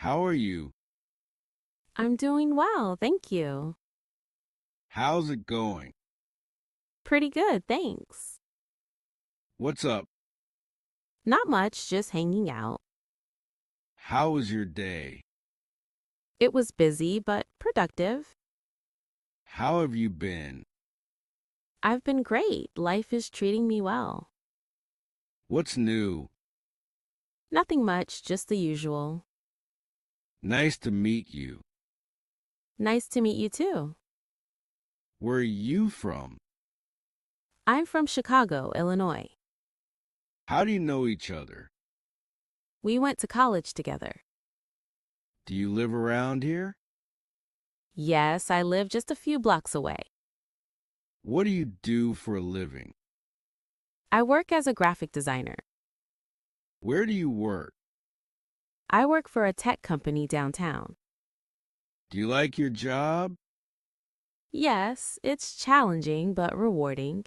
How are you? I'm doing well, thank you. How's it going? Pretty good, thanks. What's up? Not much, just hanging out. How was your day? It was busy, but productive. How have you been? I've been great. Life is treating me well. What's new? Nothing much, just the usual. Nice to meet you. Nice to meet you too. Where are you from? I'm from Chicago, Illinois. How do you know each other? We went to college together. Do you live around here? Yes, I live just a few blocks away. What do you do for a living? I work as a graphic designer. Where do you work? I work for a tech company downtown. Do you like your job? Yes, it's challenging but rewarding.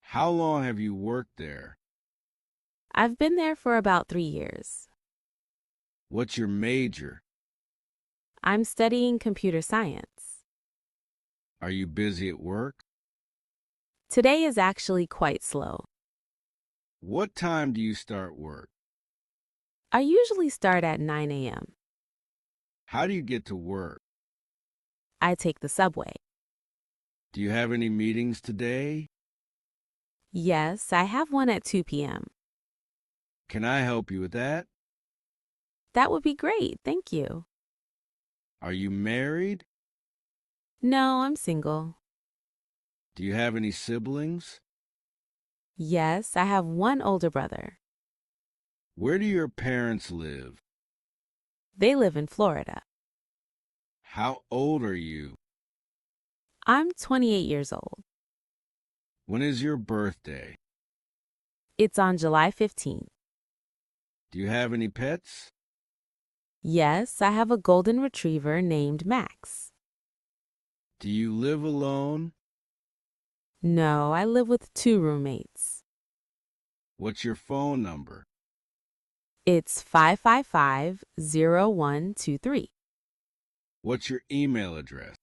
How long have you worked there? I've been there for about 3 years. What's your major? I'm studying computer science. Are you busy at work? Today is actually quite slow. What time do you start work? I usually start at 9 a.m. How do you get to work? I take the subway. Do you have any meetings today? Yes, I have one at 2 p.m. Can I help you with that? That would be great, thank you. Are you married? No, I'm single. Do you have any siblings? Yes, I have one older brother. Where do your parents live? They live in Florida. How old are you? I'm 28 years old. When is your birthday? It's on July 15th. Do you have any pets? Yes, I have a golden retriever named Max. Do you live alone? No, I live with two roommates. What's your phone number? It's 555-0123. What's your email address?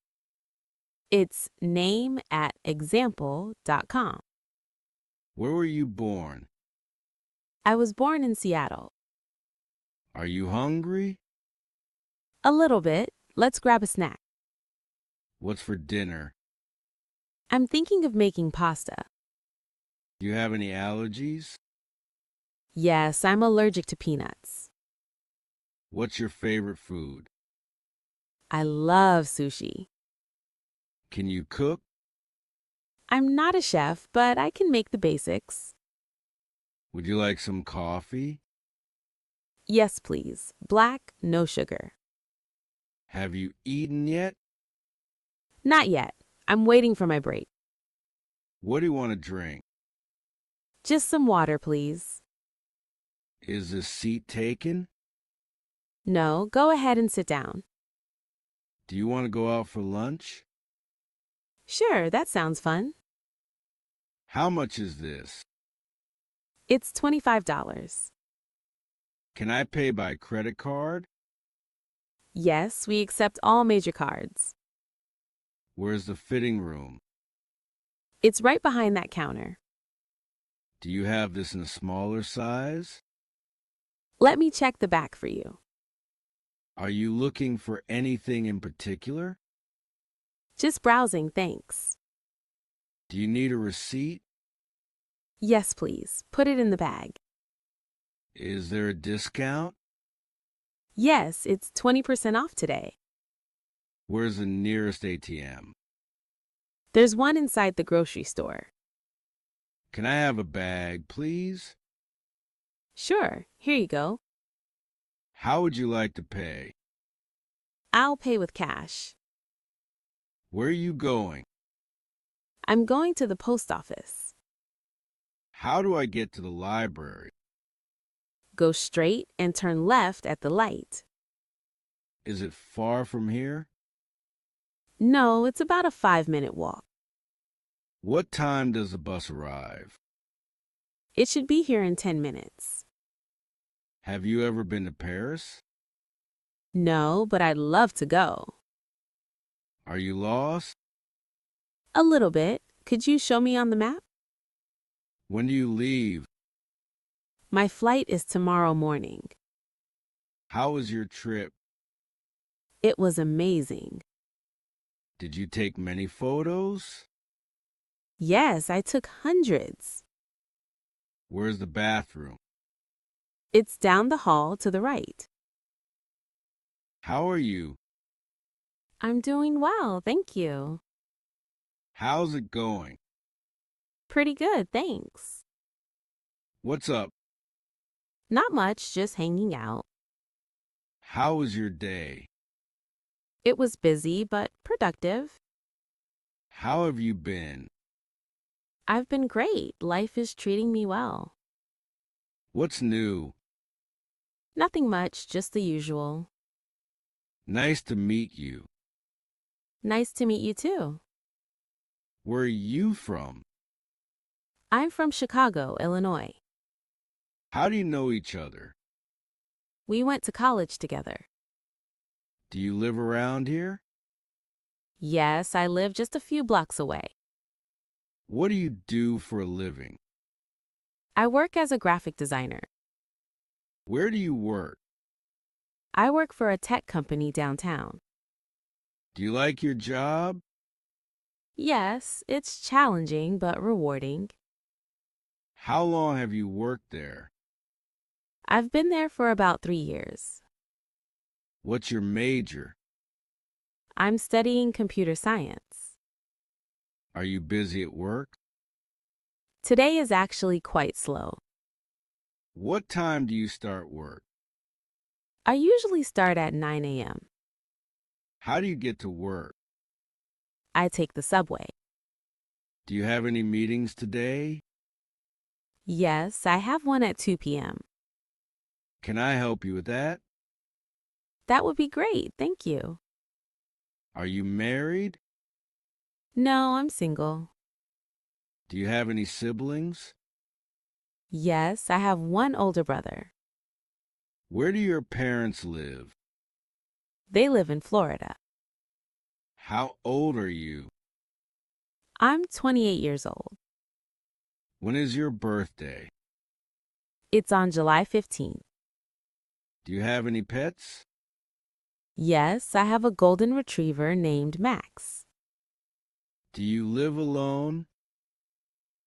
It's name@example.com. Where were you born? I was born in Seattle. Are you hungry? A little bit. Let's grab a snack. What's for dinner? I'm thinking of making pasta. Do you have any allergies? Yes, I'm allergic to peanuts. What's your favorite food? I love sushi. Can you cook? I'm not a chef, but I can make the basics. Would you like some coffee? Yes, please. Black, no sugar. Have you eaten yet? Not yet. I'm waiting for my break. What do you want to drink? Just some water, please. Is this seat taken? No, go ahead and sit down. Do you want to go out for lunch? Sure, that sounds fun. How much is this? It's $25. Can I pay by credit card? Yes, we accept all major cards. Where's the fitting room? It's right behind that counter. Do you have this in a smaller size? Let me check the back for you. Are you looking for anything in particular? Just browsing, thanks. Do you need a receipt? Yes, please. Put it in the bag. Is there a discount? Yes, it's 20% off today. Where's the nearest ATM? There's one inside the grocery store. Can I have a bag, please? Sure, here you go. How would you like to pay? I'll pay with cash. Where are you going? I'm going to the post office. How do I get to the library? Go straight and turn left at the light. Is it far from here? No, it's about a 5-minute walk. What time does the bus arrive? It should be here in 10 minutes. Have you ever been to Paris? No, but I'd love to go. Are you lost? A little bit. Could you show me on the map? When do you leave? My flight is tomorrow morning. How was your trip? It was amazing. Did you take many photos? Yes, I took hundreds. Where's the bathroom? It's down the hall to the right. How are you? I'm doing well, thank you. How's it going? Pretty good, thanks. What's up? Not much, just hanging out. How was your day? It was busy, but productive. How have you been? I've been great. Life is treating me well. What's new? Nothing much, just the usual. Nice to meet you. Nice to meet you too. Where are you from? I'm from Chicago, Illinois. How do you know each other? We went to college together. Do you live around here? Yes, I live just a few blocks away. What do you do for a living? I work as a graphic designer. Where do you work? I work for a tech company downtown. Do you like your job? Yes, it's challenging but rewarding. How long have you worked there? I've been there for about 3 years. What's your major? I'm studying computer science. Are you busy at work? Today is actually quite slow. What time do you start work? I usually start at 9 a.m. How do you get to work? I take the subway. Do you have any meetings today? Yes, I have one at 2 p.m. Can I help you with that? That would be great, thank you. Are you married? No, I'm single. Do you have any siblings? Yes, I have one older brother. Where do your parents live? They live in Florida. How old are you? I'm 28 years old. When is your birthday? It's on July 15th. Do you have any pets? Yes, I have a golden retriever named Max. Do you live alone?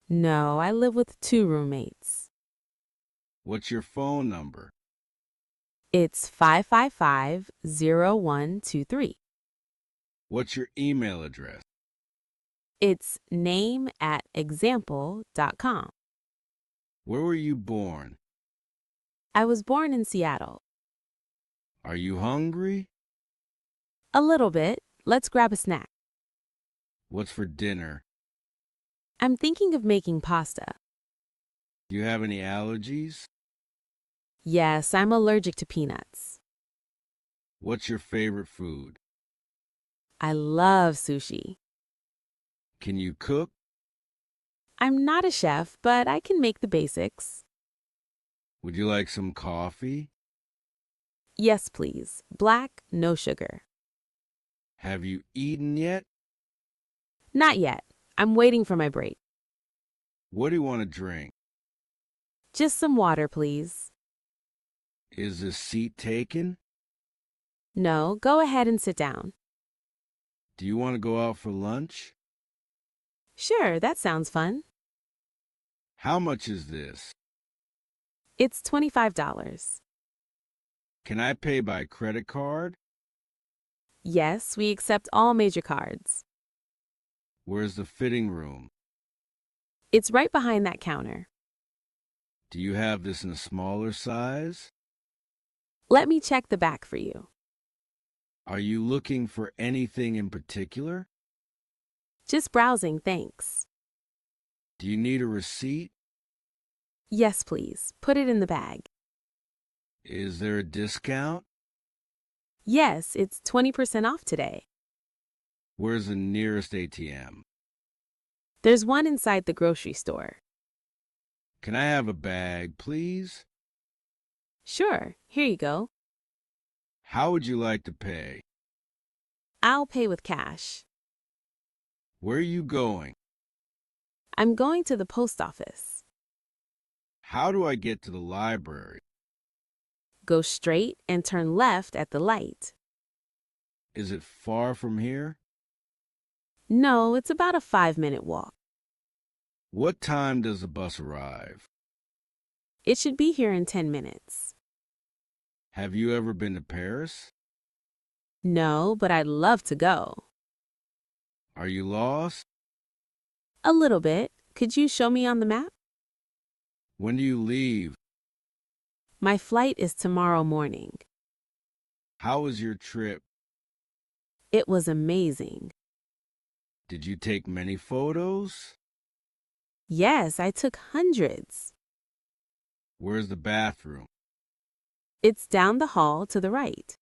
No, I live with 2 roommates. What's your phone number? It's 555-0123. What's your email address? It's name@example.com. Where were you born? I was born in Seattle. Are you hungry? A little bit. Let's grab a snack. What's for dinner? I'm thinking of making pasta. Do you have any allergies? Yes, I'm allergic to peanuts. What's your favorite food? I love sushi. Can you cook? I'm not a chef, but I can make the basics. Would you like some coffee? Yes, please. Black, no sugar. Have you eaten yet? Not yet. I'm waiting for my break. What do you want to drink? Just some water, please. Is the seat taken? No, go ahead and sit down. Do you want to go out for lunch? Sure, that sounds fun. How much is this? It's $25. Can I pay by credit card? Yes, we accept all major cards. Where's the fitting room? It's right behind that counter. Do you have this in a smaller size? Let me check the back for you. Are you looking for anything in particular? Just browsing, thanks. Do you need a receipt? Yes, please. Put it in the bag. Is there a discount? Yes, it's 20% off today. Where's the nearest ATM? There's one inside the grocery store. Can I have a bag, please? Sure, here you go. How would you like to pay? I'll pay with cash. Where are you going? I'm going to the post office. How do I get to the library? Go straight and turn left at the light. Is it far from here? No, it's about a 5-minute walk. What time does the bus arrive? It should be here in 10 minutes. Have you ever been to Paris? No, but I'd love to go. Are you lost? A little bit. Could you show me on the map? When do you leave? My flight is tomorrow morning. How was your trip? It was amazing. Did you take many photos? Yes, I took hundreds. Where's the bathroom? It's down the hall to the right.